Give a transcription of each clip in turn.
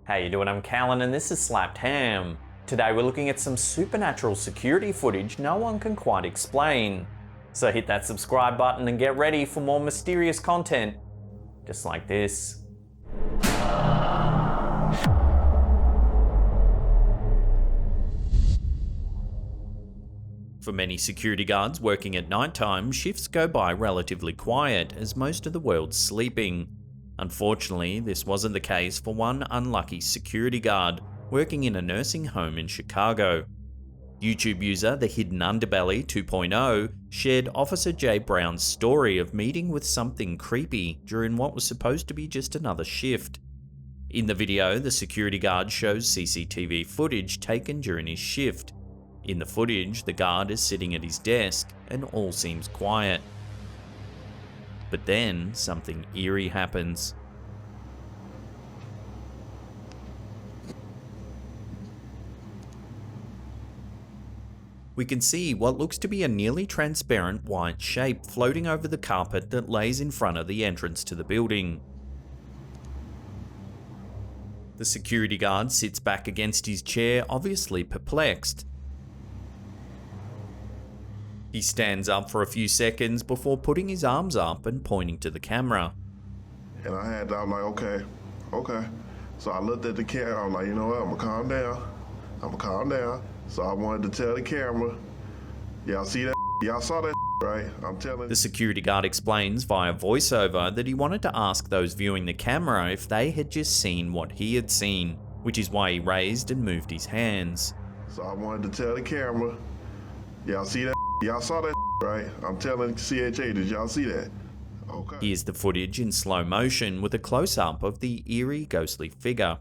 How you doing? I'm Callan and this is Slapped Ham. Today we're looking at some supernatural security footage no one can quite explain. So hit that subscribe button and get ready for more mysterious content, just like this. For many security guards working at nighttime, shifts go by relatively quiet as most of the world's sleeping. Unfortunately, this wasn't the case for one unlucky security guard working in a nursing home in Chicago. YouTube user The Hidden Underbelly 2.0 shared Officer Jay Brown's story of meeting with something creepy during what was supposed to be just another shift. In the video, the security guard shows CCTV footage taken during his shift. In the footage, the guard is sitting at his desk and all seems quiet. But then, something eerie happens. We can see what looks to be a nearly transparent white shape floating over the carpet that lays in front of the entrance to the building. The security guard sits back against his chair, obviously perplexed. He stands up for a few seconds before putting his arms up and pointing to the camera. And I'm like, okay. So I looked at the camera, I'm like, you know what, I'm gonna calm down. So I wanted to tell the camera, y'all see that? Y'all saw that, right? I'm telling. The security guard explains via voiceover that he wanted to ask those viewing the camera if they had just seen what he had seen, which is why he raised and moved his hands. So I wanted to tell the camera, y'all see that? Y'all saw that, right? I'm telling CHA, did y'all see that? Okay. Here's the footage in slow motion with a close-up of the eerie, ghostly figure.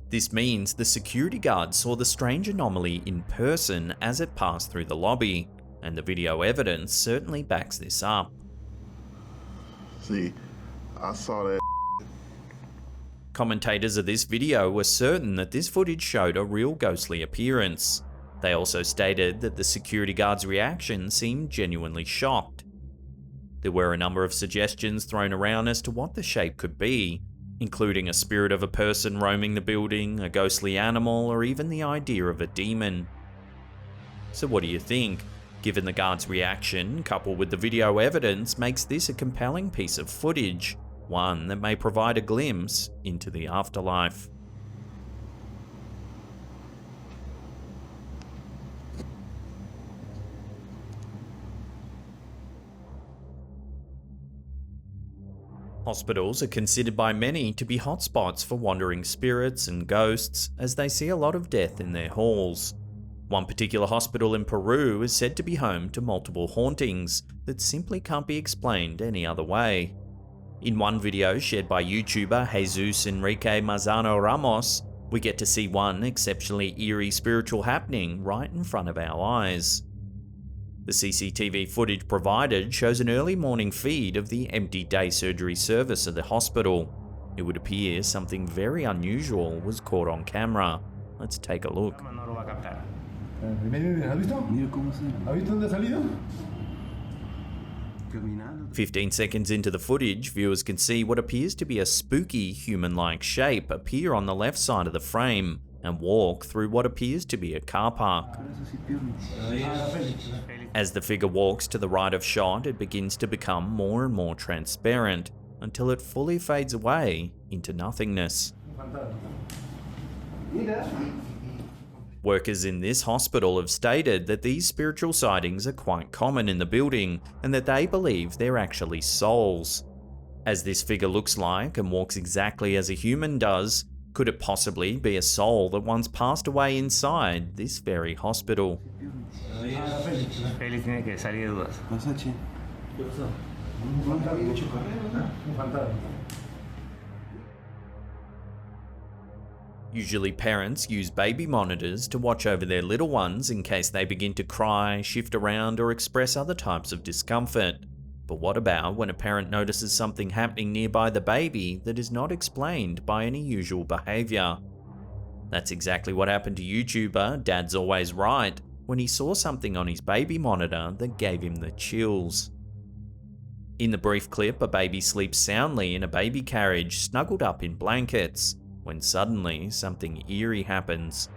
This means the security guard saw the strange anomaly in person as it passed through the lobby, and the video evidence certainly backs this up. See, I saw that. Commentators of this video were certain that this footage showed a real ghostly appearance. They also stated that the security guard's reaction seemed genuinely shocked. There were a number of suggestions thrown around as to what the shape could be, including a spirit of a person roaming the building, a ghostly animal, or even the idea of a demon. So what do you think? Given the guard's reaction, coupled with the video evidence, makes this a compelling piece of footage, one that may provide a glimpse into the afterlife. Hospitals are considered by many to be hotspots for wandering spirits and ghosts, as they see a lot of death in their halls. One particular hospital in Peru is said to be home to multiple hauntings that simply can't be explained any other way. In one video shared by YouTuber Jesus Enrique Mazzano Ramos, we get to see one exceptionally eerie spiritual happening right in front of our eyes. The CCTV footage provided shows an early morning feed of the empty day surgery service of the hospital. It would appear something very unusual was caught on camera. Let's take a look. 15 seconds into the footage, viewers can see what appears to be a spooky human-like shape appear on the left side of the frame and walk through what appears to be a car park. As the figure walks to the right of shot, it begins to become more and more transparent until it fully fades away into nothingness. Workers in this hospital have stated that these spiritual sightings are quite common in the building and that they believe they're actually souls. As this figure looks like and walks exactly as a human does, could it possibly be a soul that once passed away inside this very hospital? Usually parents use baby monitors to watch over their little ones in case they begin to cry, shift around, or express other types of discomfort. But what about when a parent notices something happening nearby the baby that is not explained by any usual behaviour? That's exactly what happened to YouTuber Dad's Always Right, when he saw something on his baby monitor that gave him the chills. In the brief clip, a baby sleeps soundly in a baby carriage snuggled up in blankets, when suddenly something eerie happens.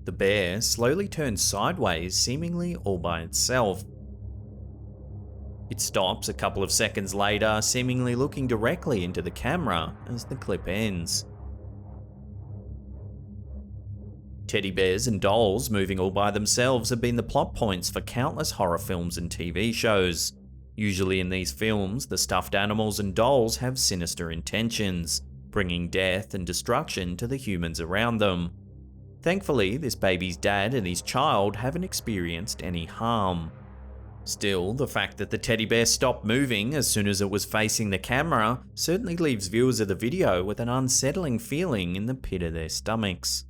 The bear slowly turns sideways, seemingly all by itself. It stops a couple of seconds later, seemingly looking directly into the camera as the clip ends. Teddy bears and dolls moving all by themselves have been the plot points for countless horror films and TV shows. Usually in these films, the stuffed animals and dolls have sinister intentions, bringing death and destruction to the humans around them. Thankfully, this baby's dad and his child haven't experienced any harm. Still, the fact that the teddy bear stopped moving as soon as it was facing the camera certainly leaves viewers of the video with an unsettling feeling in the pit of their stomachs.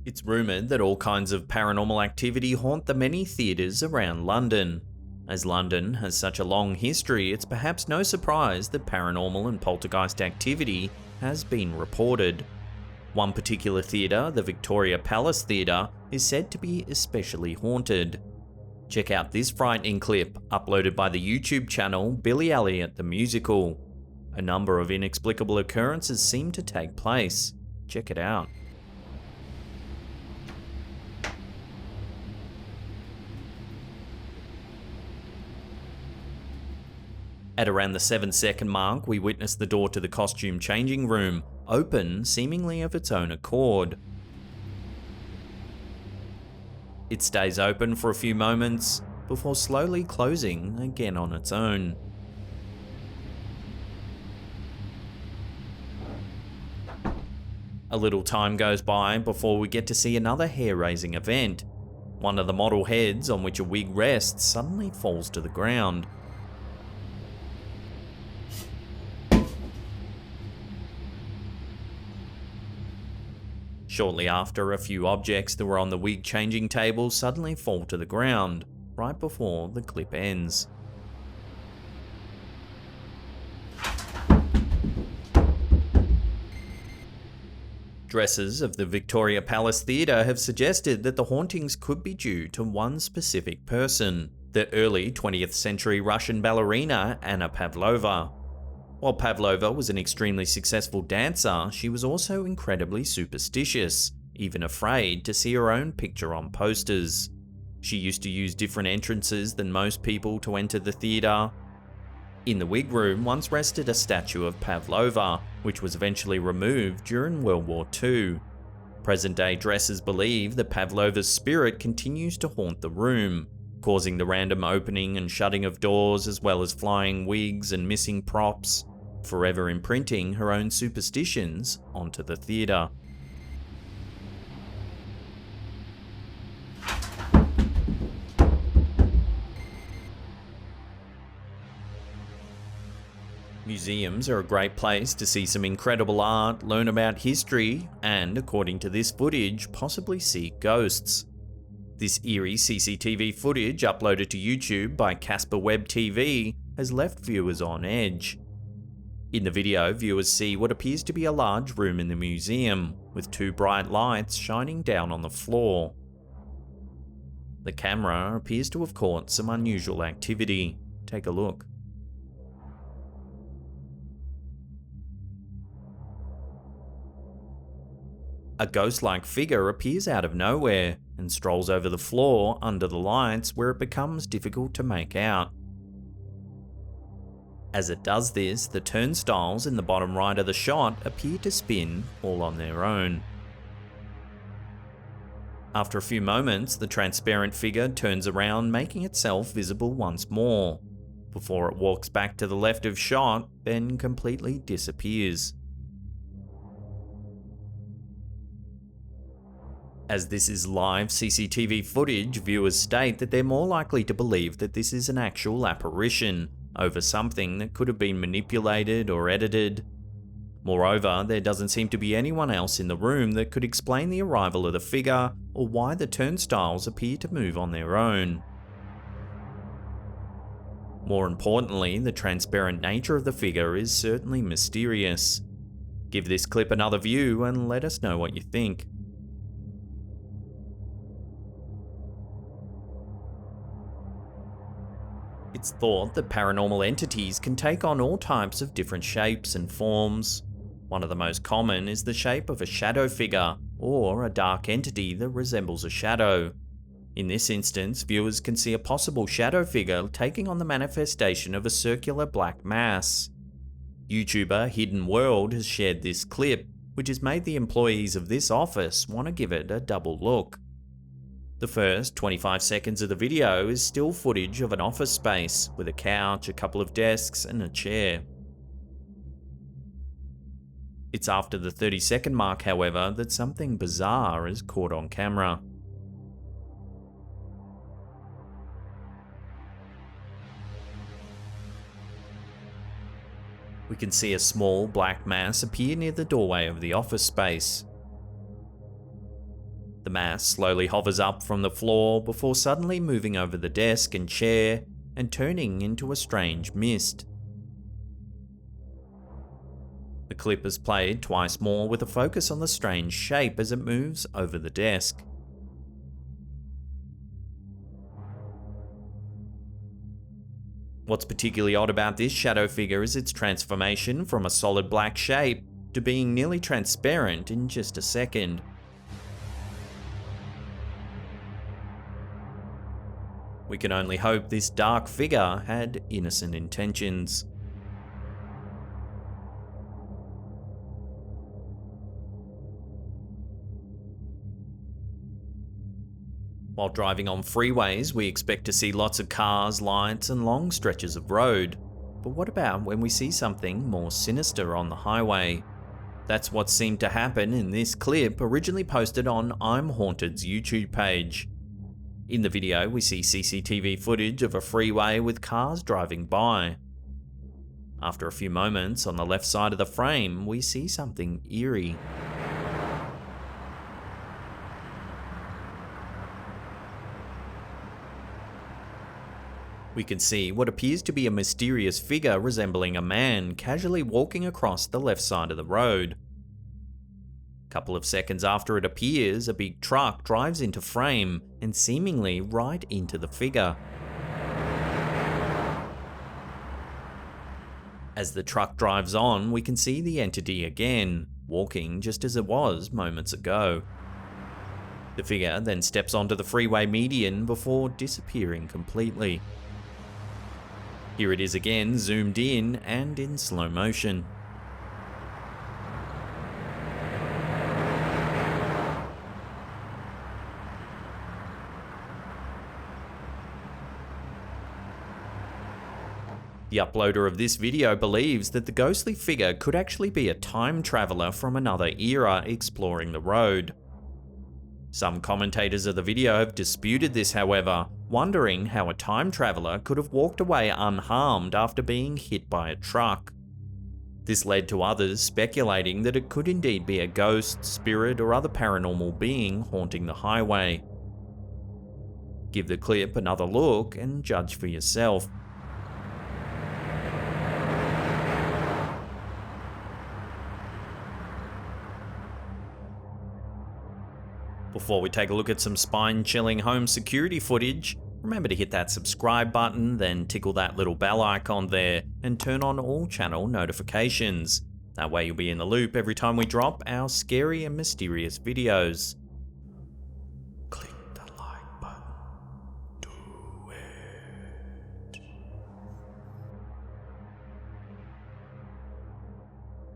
It's rumoured that all kinds of paranormal activity haunt the many theatres around London. As London has such a long history, it's perhaps no surprise that paranormal and poltergeist activity has been reported. One particular theatre, the Victoria Palace Theatre, is said to be especially haunted. Check out this frightening clip, uploaded by the YouTube channel Billy Elliot the Musical. A number of inexplicable occurrences seem to take place. Check it out. At around the 7-second mark, we witness the door to the costume changing room open, seemingly of its own accord. It stays open for a few moments before slowly closing again on its own. A little time goes by before we get to see another hair-raising event. One of the model heads on which a wig rests suddenly falls to the ground. Shortly after, a few objects that were on the wig changing table suddenly fall to the ground, right before the clip ends. Dressers of the Victoria Palace Theatre have suggested that the hauntings could be due to one specific person, the early 20th century Russian ballerina Anna Pavlova. While Pavlova was an extremely successful dancer, she was also incredibly superstitious, even afraid to see her own picture on posters. She used to use different entrances than most people to enter the theatre. In the wig room once rested a statue of Pavlova, which was eventually removed during World War II. Present-day dressers believe that Pavlova's spirit continues to haunt the room, causing the random opening and shutting of doors as well as flying wigs and missing props, forever imprinting her own superstitions onto the theatre. Museums are a great place to see some incredible art, learn about history, and, according to this footage, possibly see ghosts. This eerie CCTV footage uploaded to YouTube by Casper Web TV has left viewers on edge. In the video, viewers see what appears to be a large room in the museum, with two bright lights shining down on the floor. The camera appears to have caught some unusual activity. Take a look. A ghost-like figure appears out of nowhere and strolls over the floor under the lights, where it becomes difficult to make out. As it does this, the turnstiles in the bottom right of the shot appear to spin all on their own. After a few moments, the transparent figure turns around, making itself visible once more, before it walks back to the left of shot, then completely disappears. As this is live CCTV footage, viewers state that they're more likely to believe that this is an actual apparition over something that could have been manipulated or edited. Moreover, there doesn't seem to be anyone else in the room that could explain the arrival of the figure or why the turnstiles appear to move on their own. More importantly, the transparent nature of the figure is certainly mysterious. Give this clip another view and let us know what you think. It's thought that paranormal entities can take on all types of different shapes and forms. One of the most common is the shape of a shadow figure, or a dark entity that resembles a shadow. In this instance, viewers can see a possible shadow figure taking on the manifestation of a circular black mass. YouTuber Hidden World has shared this clip, which has made the employees of this office want to give it a double look. The first 25 seconds of the video is still footage of an office space, with a couch, a couple of desks, and a chair. It's after the 30-second mark, however, that something bizarre is caught on camera. We can see a small black mass appear near the doorway of the office space. The mass slowly hovers up from the floor before suddenly moving over the desk and chair and turning into a strange mist. The clip is played twice more with a focus on the strange shape as it moves over the desk. What's particularly odd about this shadow figure is its transformation from a solid black shape to being nearly transparent in just a second. We can only hope this dark figure had innocent intentions. While driving on freeways, we expect to see lots of cars, lights, and long stretches of road. But what about when we see something more sinister on the highway? That's what seemed to happen in this clip, originally posted on I'm Haunted's YouTube page. In the video, we see CCTV footage of a freeway with cars driving by. After a few moments, on the left side of the frame, we see something eerie. We can see what appears to be a mysterious figure resembling a man casually walking across the left side of the road. A couple of seconds after it appears, a big truck drives into frame and seemingly right into the figure. As the truck drives on, we can see the entity again, walking just as it was moments ago. The figure then steps onto the freeway median before disappearing completely. Here it is again, zoomed in and in slow motion. The uploader of this video believes that the ghostly figure could actually be a time traveler from another era exploring the road. Some commentators of the video have disputed this, however, wondering how a time traveler could have walked away unharmed after being hit by a truck. This led to others speculating that it could indeed be a ghost, spirit, or other paranormal being haunting the highway. Give the clip another look and judge for yourself. Before we take a look at some spine-chilling home security footage, remember to hit that subscribe button, then tickle that little bell icon there, and turn on all channel notifications. That way you'll be in the loop every time we drop our scary and mysterious videos. Click the like button. Do it.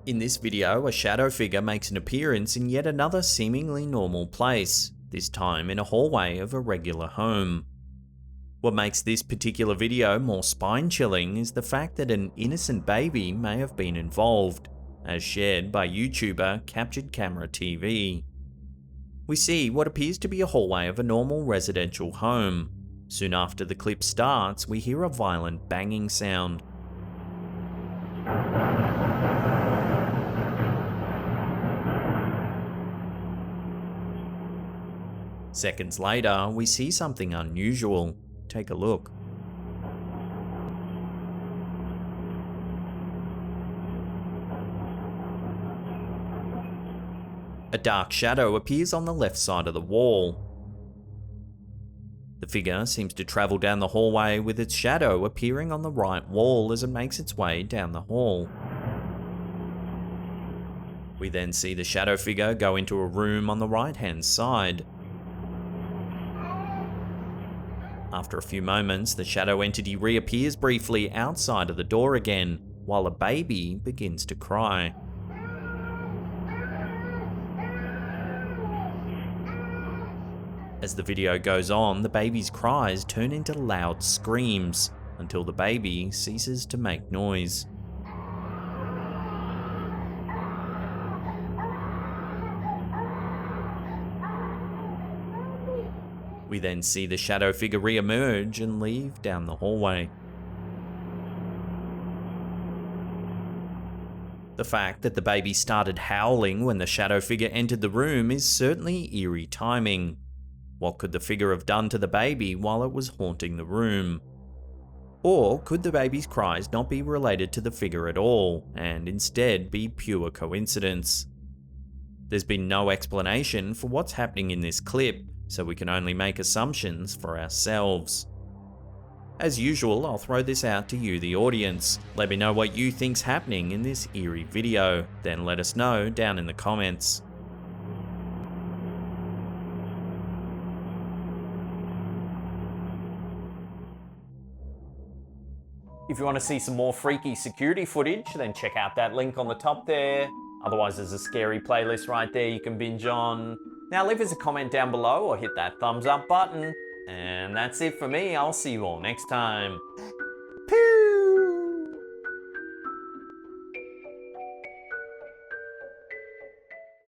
In this video, a shadow figure makes an appearance in yet another seemingly normal place, this time in a hallway of a regular home. What makes this particular video more spine-chilling is the fact that an innocent baby may have been involved, as shared by YouTuber Captured Camera TV. We see what appears to be a hallway of a normal residential home. Soon after the clip starts, we hear a violent banging sound. Seconds later, we see something unusual. Take a look. A dark shadow appears on the left side of the wall. The figure seems to travel down the hallway with its shadow appearing on the right wall as it makes its way down the hall. We then see the shadow figure go into a room on the right-hand side. After a few moments, the shadow entity reappears briefly outside of the door again, while a baby begins to cry. As the video goes on, the baby's cries turn into loud screams until the baby ceases to make noise. We then see the shadow figure re-emerge and leave down the hallway. The fact that the baby started howling when the shadow figure entered the room is certainly eerie timing. What could the figure have done to the baby while it was haunting the room? Or could the baby's cries not be related to the figure at all, and instead be pure coincidence? There's been no explanation for what's happening in this clip, so we can only make assumptions for ourselves. As usual, I'll throw this out to you, the audience. Let me know what you think's happening in this eerie video, then let us know down in the comments. If you want to see some more freaky security footage, then check out that link on the top there. Otherwise, there's a scary playlist right there you can binge on. Now leave us a comment down below or hit that thumbs up button. And that's it for me. I'll see you all next time.